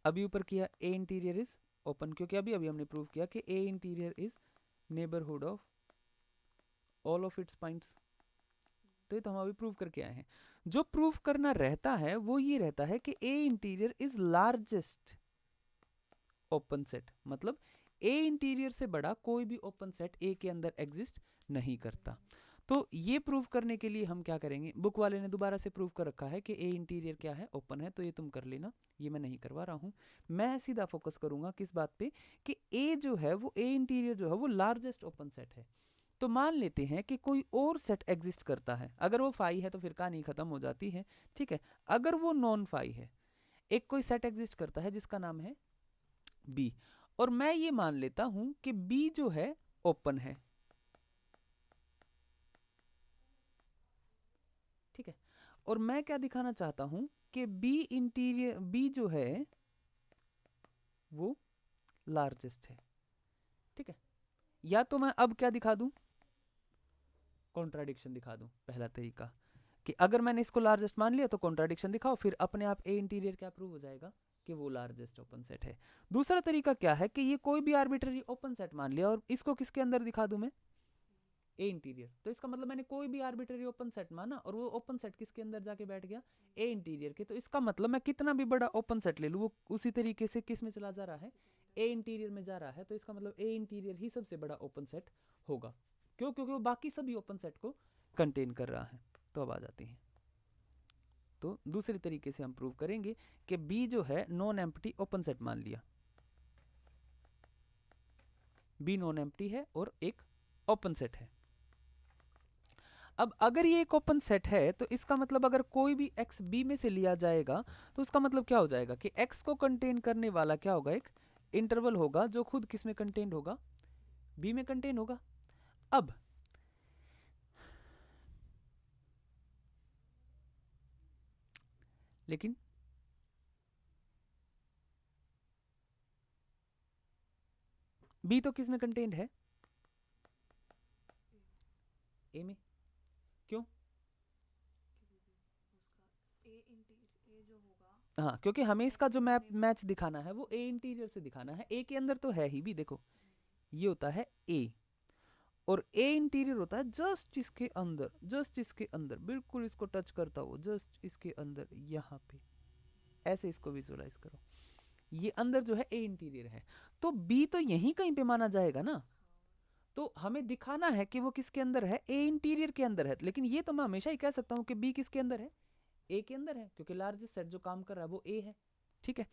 अभी ऊपर किया ए इंटीरियर इज ओपन, क्योंकि अभी अभी हमने प्रूव किया कि A interior is neighbourhood of all of its points. तो ये तो हम अभी प्रूव करके आए हैं। जो प्रूव करना रहता है वो ये रहता है कि A interior is largest open set. मतलब ए इंटीरियर से बड़ा कोई भी ओपन सेट ए के अंदर एग्जिस्ट नहीं करता। तो ये प्रूव करने के लिए हम क्या करेंगे, बुक वाले ने दोबारा से प्रूव कर रखा है कि ए इंटीरियर क्या है, ओपन है, तो ये तुम कर लेना, ये मैं नहीं करवा रहा हूं। मैं सीधा फोकस करूंगा किस बात पे, कि ए जो है वो, ए इंटीरियर जो है वो लार्जेस्ट ओपन सेट है। तो मान लेते हैं कि कोई और सेट एग्जिस्ट करता है, अगर वो फाई है तो फिर कहानी खत्म हो जाती है। ठीक है, अगर वो नॉन फाई है, एक कोई सेट एग्जिस्ट करता है जिसका नाम है बी, और मैं ये मान लेता हूं कि बी जो है ओपन है। ठीक है, और मैं क्या दिखाना चाहता हूं कि बी इंटीरियर, बी जो है वो लार्जेस्ट है। ठीक है, या तो मैं अब क्या दिखा दूं, कॉन्ट्राडिक्शन दिखा दूं, पहला तरीका। कि अगर मैंने इसको लार्जेस्ट मान लिया तो कॉन्ट्राडिक्शन दिखाओ, फिर अपने आप ए इंटीरियर क्या प्रूव हो जाएगा कि वो लार्जेस्ट ओपन सेट है। दूसरा तरीका क्या है कि ये कोई भी आर्बिट्ररी ओपन सेट मान लिया और इसको किसके अंदर दिखा दूं मैं, ए इंटीरियर, तो इसका मतलब मैंने कोई भी आर्बिट्ररी ओपन सेट माना और वो ओपन सेट किसके अंदर जाके बैठ गया, ए इंटीरियर के। तो इसका मतलब मैं कितना भी बड़ा ओपन सेट ले लूं वो उसी तरीके से किस में चला जा रहा है, ए इंटीरियर में जा रहा है। तो इसका मतलब ए इंटीरियर ही सबसे बड़ा ओपन सेट होगा। क्यों? क्योंकि वो बाकी सभी ओपन सेट को कंटेन कर रहा है। तो अब आ जाती है, तो दूसरे तरीके से हम प्रूव करेंगे कि बी जो है नॉन एम्प्टी ओपन सेट मान लिया, बी नॉन एम्प्टी है और एक ओपन सेट है। अब अगर ये एक ओपन सेट है तो इसका मतलब अगर कोई भी x b में से लिया जाएगा तो उसका मतलब क्या हो जाएगा कि x को कंटेन करने वाला क्या होगा, एक इंटरवल होगा जो खुद किस में कंटेन होगा, b में कंटेन होगा। अब लेकिन b तो किस में कंटेन्ड है, a में। क्यों? हाँ, क्योंकि हमें इसका जो मैच दिखाना है वो ए इंटीरियर से दिखाना है, ए के अंदर तो है ही भी। देखो ये होता है ए और ए इंटीरियर होता है जस्ट इसके अंदर, जस्ट इसके अंदर, बिल्कुल इसको टच करता हो, जस्ट इसके अंदर, यहाँ पे ऐसे इसको विजुअलाइज करो। ये अंदर जो है ए इंटीरियर है, तो बी तो यहीं कहीं पे माना जाएगा ना। तो हमें दिखाना है कि वो किसके अंदर है, ए इंटीरियर के अंदर है। लेकिन ये तो मैं हमेशा ही कह सकता हूँ कि बी किसके अंदर है, ए के अंदर है, क्योंकि लार्जेस्ट सेट जो काम कर रहा है वो ए है। ठीक है,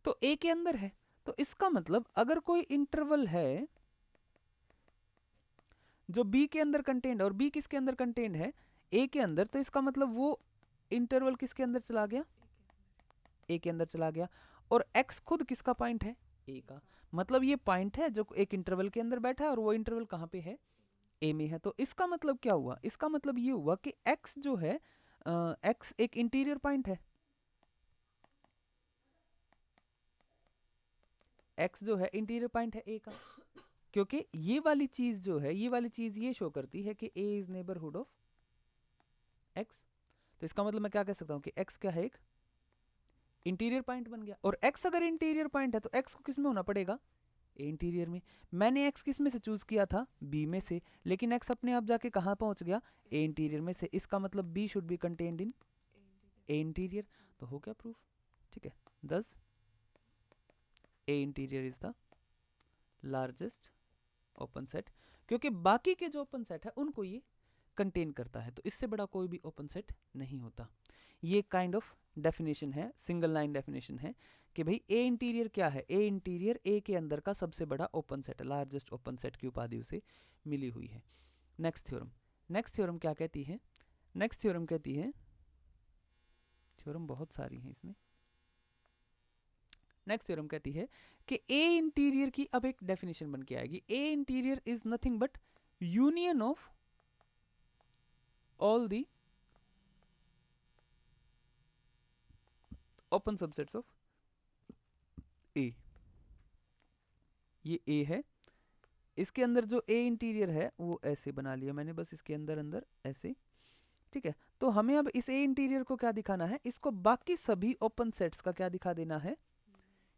तो ए के अंदर है। तो इसका मतलब अगर कोई इंटरवल है जो बी के अंदर कंटेन्ड, और बी किसके अंदर कंटेन्ड है, ए के अंदर, तो इसका मतलब वो इंटरवल किसके अंदर चला गया, ए के अंदर चला गया। और एक्स खुद किसका पॉइंट है, ए का। मतलब ये पॉइंट है जो एक इंटरवल के अंदर बैठा है और वो इंटरवल कहाँ पे है, ए में है। तो इसका मतलब क्या हुआ, इसका मतलब ये हुआ कि एक्स जो है, एक्स एक इंटीरियर पॉइंट है, एक्स जो है इंटीरियर पॉइंट है ए का। क्योंकि ये वाली चीज जो है, ये वाली चीज ये शो करती है कि ए इज नेबरहुड ऑफ एक्स। तो इसका मतलब मैं क्या कह सकता हूँ कि एक्स क्या है, एक इंटीरियर पॉइंट बन गया। और एक्स अगर इंटीरियर पॉइंट है तो एक्स को किस में होना पड़ेगा, ए इंटीरियर में। मैंने एक्स किस में से चूज किया था, बी में से, लेकिन एक्स अपने आप जाके कहाँ पहुंच गया, ए इंटीरियर में से। इसका मतलब B should be contained in A interior. तो हो गया प्रूफ। ठीक है, thus A interior is the largest open set, क्योंकि बाकी के जो ओपन सेट है उनको ये कंटेन करता है। तो इससे बड़ा कोई भी ओपन सेट नहीं होता। ये काइंड ऑफ डेफिनेशन है, सिंगल लाइन डेफिनेशन है कि भाई ए इंटीरियर क्या है, ए इंटीरियर ए के अंदर का सबसे बड़ा ओपन सेट है, लार्जेस्ट ओपन सेट की उपाधि उसे मिली हुई है। नेक्स्ट थ्योरम, नेक्स्ट थ्योरम क्या कहती है, नेक्स्ट थ्योरम कहती है, थ्योरम बहुत सारी हैं इसमें। नेक्स्ट थ्योरम कहती है कि ए इंटीरियर की अब एक डेफिनेशन बन के आएगी, A interior is nothing but union of all the open subsets of A. ये ए है, इसके अंदर जो ए इंटीरियर है वो ऐसे बना लिया मैंने, बस इसके अंदर अंदर ऐसे। ठीक है, तो हमें अब इस ए इंटीरियर को क्या दिखाना है, इसको बाकी सभी ओपन सेट्स का क्या दिखा देना है,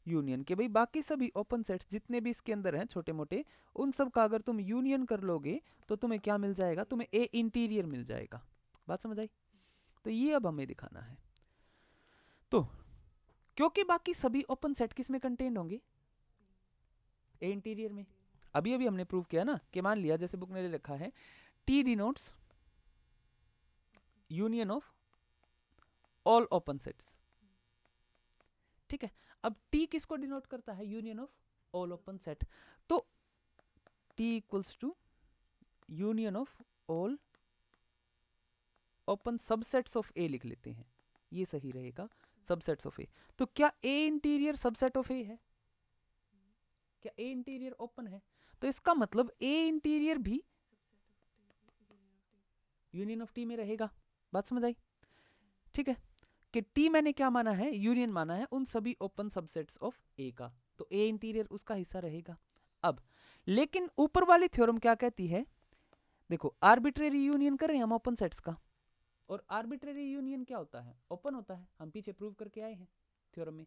यूनियन। के भाई बाकी सभी ओपन सेट्स जितने भी इसके अंदर हैं छोटे मोटे, उन सब का अगर तुम यूनियन कर लोगे तो तुम्हें क्या मिल जाएगा, तुम्हें ए इंटीरियर मिल जाएगा। बात समझ आई? तो ये अब हमें दिखाना है। तो क्योंकि बाकी सभी ओपन सेट किस में कंटेन्ड होंगे, ए इंटीरियर में। अभी अभी हमने प्रूव किया ना कि मान लिया जैसे बुक ने ले रखा है T denotes union of all open sets. ठीक है, अब टी किसको डिनोट करता है, union of all open set. तो T equals to union of all open subsets of A लिख लेते हैं, ये सही रहेगा, सबसेट्स ऑफ ए। तो क्या ए इंटीरियर सबसेट ऑफ ए है, क्या ए इंटीरियर ओपन है? तो इसका मतलब ए इंटीरियर भी यूनियन ऑफ टी में रहेगा। बात समझ आई? ठीक है, कि टी मैंने क्या माना है, यूनियन माना है उन सभी ओपन सबसेट्स ऑफ ए का, तो ए इंटीरियर उसका हिस्सा रहेगा। अब लेकिन ऊपर वाली थ्योरम क्या कहती है, देखो आर्बिट्रेरी यूनियन कर रहे हैं हम ओपन सेट्स का, और आर्बिट्रेरी यूनियन क्या होता है, ओपन होता है। हम पीछे प्रूव करके आए हैं थ्योरम में,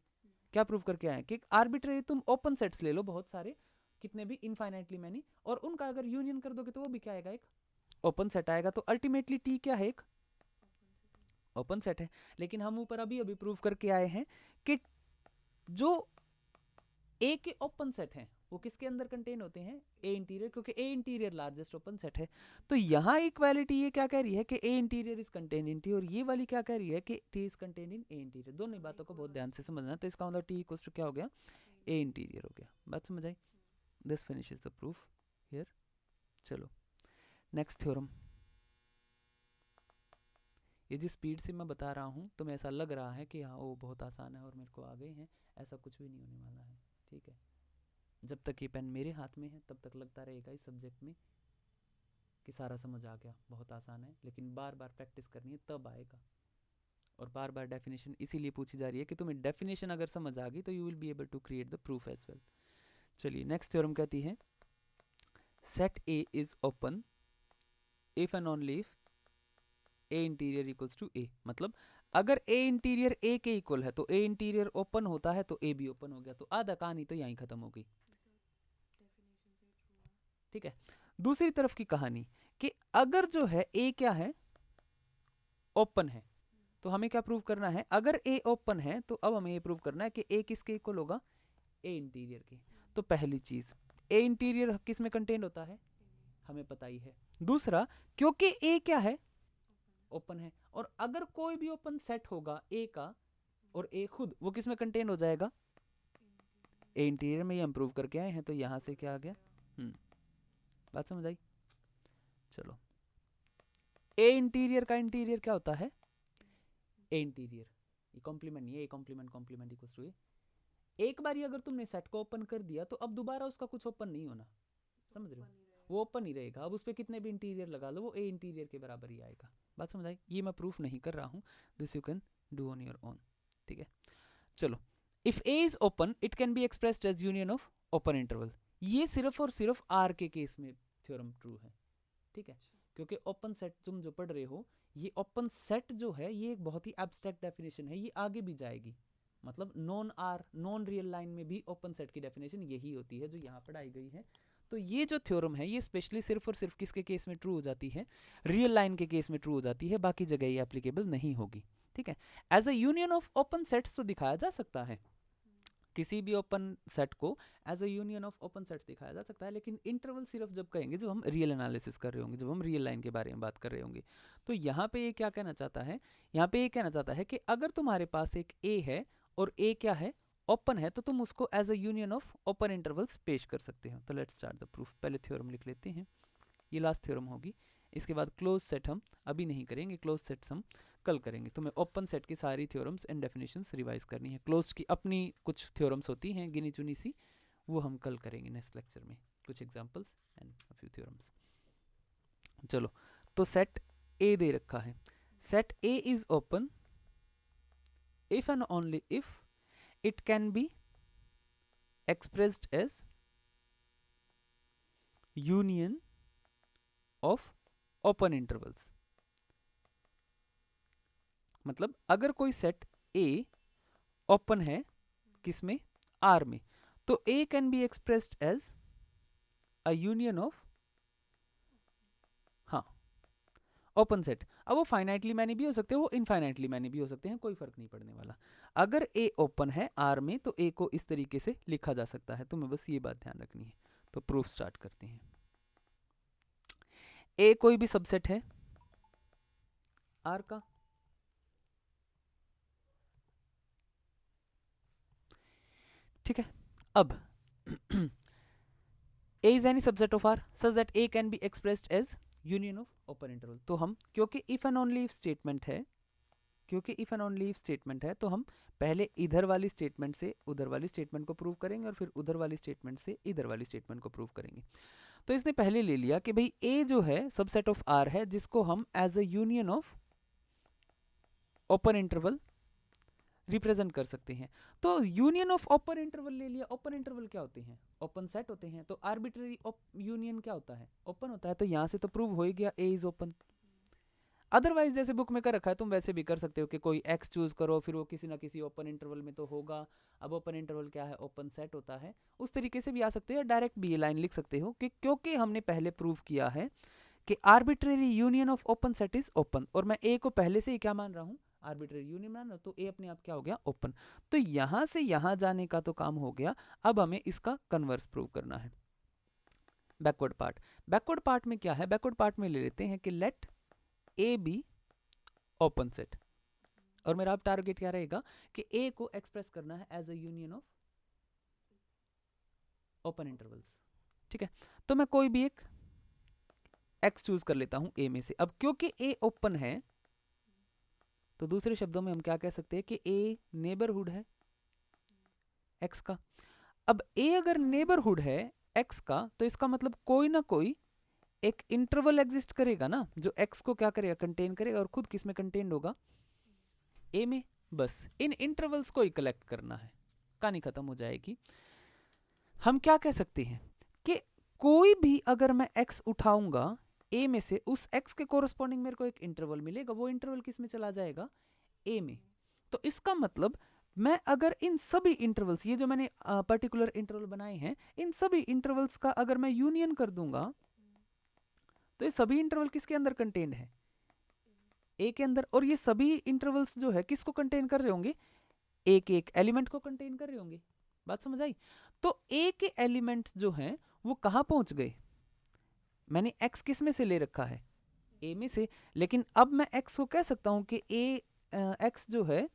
क्या प्रूव करके आए हैं कि आर्बिट्रेरी तुम ओपन सेट्स ले लो बहुत सारे, कितने भी इनफाइनाइटली मैनी, और उनका अगर यूनियन कर दोगे तो वो भी क्या आएगा, एक ओपन सेट आएगा। तो अल्टीमेटली टी क्या है, एक ओपन सेट है। लेकिन हम ऊपर अभी अभी प्रूव करके आए हैं कि जो ए के ओपन सेट हैं वो किसके अंदर कंटेन होते हैं, ए इंटीरियर, क्योंकि ए इंटीरियर लार्जेस्ट ओपन सेट है। तो यहाँ इक्वालिटी ये क्या कह रही है कि A interior is contain in T, और ये वाली क्या कह रही है कि T is contain in A interior. दोनों बातों को बहुत ध्यान से समझना। तो इसका मतलब टी इक्वल्स टू क्या हो गया, ए इंटीरियर हो गया। बात समझ आई। This finishes the proof here. चलो नेक्स्ट थ्योरम। ये जिस स्पीड से मैं बता रहा हूँ तुम्हें ऐसा लग रहा है कि हाँ वो बहुत आसान है और मेरे को आ गए हैं, ऐसा कुछ भी नहीं होने वाला है, ठीक है। जब तक ये पेन मेरे हाथ में है तब तक लगता रहेगा इस सब्जेक्ट में कि सारा समझ आ गया, बहुत आसान है, लेकिन बार बार प्रैक्टिस करनी है तब आएगा। और बार बार डेफिनेशन इसीलिए पूछी जा रही है कि तुम्हें डेफिनेशन अगर समझ आ गई तो you will be able to create the proof as well. चलिए नेक्स्ट थ्योरम कहती है set A is open if and only if A interior equals to A. मतलब अगर ए इंटीरियर ए के इक्वल है तो ए इंटीरियर ओपन होता है तो ए भी ओपन हो गया। तो आधा कहानी तो यहीं खत्म हो गई, ठीक है। दूसरी तरफ की कहानी कि अगर जो है ए क्या है, ओपन है, तो हमें क्या प्रूव करना है, अगर ए ओपन है तो अब हमें ये प्रूव करना है कि ए किसके इक्वल होगा, ए इंटीरियर के। तो पहली चीज ए इंटीरियर किस में कंटेन्ड होता है, हमें पता ही है। दूसरा क्योंकि ए क्या है, ओपन है, और अगर कोई भी ओपन सेट होगा ए का और ए खुद, वो किस में कंटेन हो जाएगा, ए इंटीरियर में। ये हम प्रूव करके आए हैं। तो यहां से क्या आ गया, बात समझ आई। चलो ए इंटीरियर का इंटीरियर क्या होता है, ए इंटीरियर, ये कॉम्प्लीमेंट नहीं है, A complement complement equals to A. एक बार अगर तुमने सेट को ओपन कर दिया तो अब दोबारा उसका कुछ ओपन नहीं होना, समझ रहे हो, वो ओपन ही रहेगा। अब उस पर कितने भी इंटीरियर लगा लो वो ए इंटीरियर के बराबर ही आएगा। बात समझ आई। ये मैं प्रूफ नहीं कर रहा हूँ, this you can do on your own, ठीक है। चलो if A is open it can be expressed as union of open interval. ये सिर्फ और सिर्फ आर के केस में थ्योरम ट्रू है, ठीक है, क्योंकि ओपन सेट तुम जो पढ़ रहे हो, ये ओपन सेट जो है ये एक बहुत ही एब्स्ट्रैक्ट डेफिनेशन है, ये आगे भी जाएगी। मतलब non are non real line में भी ओपन सेट की डेफिनेशन यही होती है जो यहाँ पढ़ाई गई है। तो ये जो थ्योरम है ये स्पेशली सिर्फ और सिर्फ किसके केस में ट्रू हो जाती है, रियल लाइन के केस में ट्रू हो जाती है, बाकी जगह ये एप्लीकेबल नहीं होगी, ठीक है। As a union of open sets तो दिखाया जा सकता है, किसी भी ओपन सेट को as a union of open sets दिखाया जा सकता है, लेकिन इंटरवल सिर्फ जब कहेंगे जब हम रियल एनालिसिस कर रहे होंगे, जब हम रियल लाइन के बारे में बात कर रहे होंगे। तो यहाँ पे ये क्या कहना चाहता है, यहाँ पे ये कहना चाहता है कि अगर तुम्हारे पास एक ए है और ए क्या है, ओपन है, तो तुम उसको as a union of open intervals पेश कर सकते हो। तो लेट्स स्टार्ट द प्रूफ। पहले थ्योरम लिख लेते हैं, ये लास्ट थ्योरम होगी। इसके बाद क्लोज सेट हम अभी नहीं करेंगे, क्लोज सेट्स हम कल करेंगे। तुम्हें ओपन सेट की सारी थ्योरम्स एंड डेफिनेशंस रिवाइज करनी है। क्लोज की अपनी कुछ थ्योरम्स होती हैं गिनी चुनी सी, वो हम कल करेंगे नेक्स्ट लेक्चर में, कुछ examples and a few theorems. चलो तो सेट ए दे रखा है, set A is open if and only if it can be expressed as union of open intervals। मतलब अगर कोई सेट A ओपन है किसमें, R में, तो A can be expressed as a union of, हाँ, ओपन सेट। अब वो फाइनाइटली मैनी भी हो सकते हैं, वो इनफाइनाइटली मैनी भी हो सकते हैं, कोई फर्क नहीं पड़ने वाला। अगर ए ओपन है आर में तो ए को इस तरीके से लिखा जा सकता है, तुम्हें बस ये बात ध्यान रखनी है। तो प्रूफ स्टार्ट करते हैं। ए कोई भी सबसेट है आर का, ठीक है। अब A is any subset of R such that A can be expressed as union of open interval. तो हम क्योंकि if and only if statement है, क्योंकि if and only if statement है, तो हम पहले इधर वाली स्टेटमेंट से उधर वाली स्टेटमेंट को प्रूव करेंगे और फिर उधर वाली स्टेटमेंट से इधर वाली स्टेटमेंट को प्रूव करेंगे। तो इसने पहले ले लिया कि भाई ए जो है सबसेट ऑफ आर है जिसको हम as a union of open interval represent कर सकते हैं। तो यूनियन ऑफ ओपन इंटरवल ले लिया। ओपन इंटरवल क्या होते हैं, ओपन सेट होते हैं। तो आर्बिट्ररी यूनियन क्या होता है, ओपन होता है। तो यहां से तो प्रूव हो ही गया ए इज ओपन। अदरवाइज जैसे बुक में कर रखा है तुम वैसे भी कर सकते हो कि कोई एक्स चूज करो, फिर वो किसी ना किसी ओपन इंटरवल में तो होगा। अब ओपन इंटरवल क्या है, ओपन सेट होता है, उस तरीके से भी आ सकते हो, या डायरेक्ट भी ये लाइन लिख सकते हो कि क्योंकि हमने पहले प्रूव किया है कि arbitrary union of open set is open, और मैं ए को पहले से ही क्या मान रहा हूँ, आर्बिट्रेरी यूनियन मान रहा हूं, तो ए अपने आप क्या हो गया, ओपन। तो यहां से यहां जाने का तो काम हो गया, अब हमें इसका कन्वर्स प्रूव करना है। बैकवर्ड पार्ट, बैकवर्ड पार्ट में क्या है, बैकवर्ड पार्ट में ले लेते हैं कि let A be open set, और मेरा अब टारगेट क्या रहेगा कि ए को एक्सप्रेस करना है as a union of open intervals. ठीक है, तो मैं कोई भी एक एक्स चूज कर लेता हूं ए में से। अब क्योंकि ए ओपन है, तो दूसरे शब्दों में हम क्या कह सकते हैं कि ए नेबरहुड है एक्स का। अब ए अगर नेबरहुड है एक्स का, तो इसका मतलब कोई ना कोई एक इंटरवल एग्जिस्ट करेगा ना, जो एक्स को क्या करेगा, कंटेन करेगा, और खुद किस में कंटेन्ड होगा, ए में। बस इन इंटरवल्स को ही कलेक्ट करना है, कहानी खत्म हो जाएगी। हम क्या कह सकते हैं कि कोई भी अगर मैं x उठाऊंगा a में से, उस x के कोरस्पॉन्डिंग मेरे को एक इंटरवल मिलेगा, वो इंटरवल किस में चला जाएगा, a में। तो इसका मतलब मैं अगर इन सभी इंटरवल्स, ये जो मैंने पर्टिकुलर इंटरवल बनाए हैं, इन सभी इंटरवल्स का अगर मैं यूनियन कर दूंगा, तो ये सभी इंटरवल किसके अंदर कंटेन्ड है, a के अंदर। और ये सभी इंटरवल्स जो है किसको कंटेन कर रहे होंगे, a के एक एलिमेंट को कंटेन कर रहे होंगे। बात समझ आई। तो a के एलिमेंट जो हैं वो कहां पहुंच गए, मैंने x किस में से ले रखा है, a में से, लेकिन अब मैं x को कह सकता हूं कि x जो है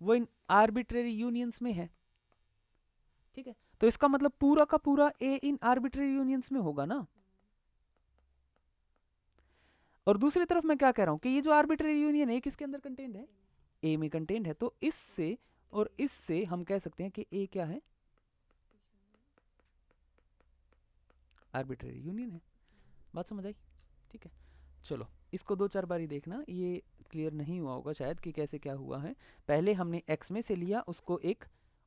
वो इन आर्बिट्रेरी यूनियंस में है। ठीक है, तो इसका मतलब पूरा का पूरा a इन आर्बिट्रेरी यूनियंस में होगा ना। और दूसरी तरफ मैं क्या कह रहा हूं कि ये जो आर्बिट्रेरी यूनियन है किसके अंदर कंटेन्ड है, a में कंटेन्ड है। तो इससे और इससे हम कह सकते हैं कि a क्या है, आर्बिट्रेरी यूनियन है। बात समझ आई। ठीक है, चलो इसको 2-4 बारी देखना, ये क्लियर नहीं हुआ होगा शायद कि कैसे क्या हुआ है। पहले हमने x में से लिया, उसको एक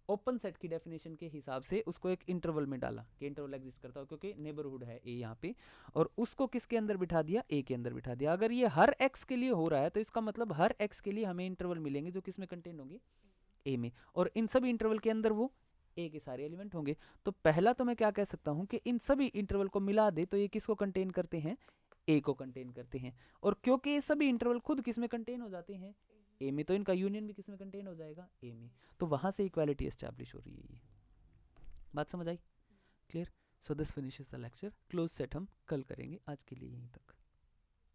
ओपन सेट की डेफिनेशन के हिसाब से उसको एक इंटरवल में डाला कि इंटरवल एग्जिस्ट करता हो, क्योंकि नेबरहुड है ए यहाँ पे, और उसको किसके अंदर बिठा दिया, ए के अंदर बिठा दिया। अगर ये हर x के लिए हो रहा है, तो इसका मतलब हर x के लिए हमें इंटरवल मिलेंगे जो किस में कंटेन होंगे, ए में, और इन सभी इंटरवल के अंदर वो ए के सारे एलिमेंट होंगे। तो पहला तो मैं क्या कह सकता हूं कि इन सभी इंटरवल को मिला दे तो ये किसको कंटेन करते हैं, ए को कंटेन करते हैं। और क्योंकि ये सभी इंटरवल खुद किस में कंटेन हो जाते हैं, ए में, तो इनका यूनियन भी किस में कंटेन हो जाएगा, ए में। तो वहां से इक्वालिटी एस्टैब्लिश हो रही है। ये बात समझ आई, clear. So this finishes the lecture. Close set हम कल करेंगे, आज के लिए यहीं तक।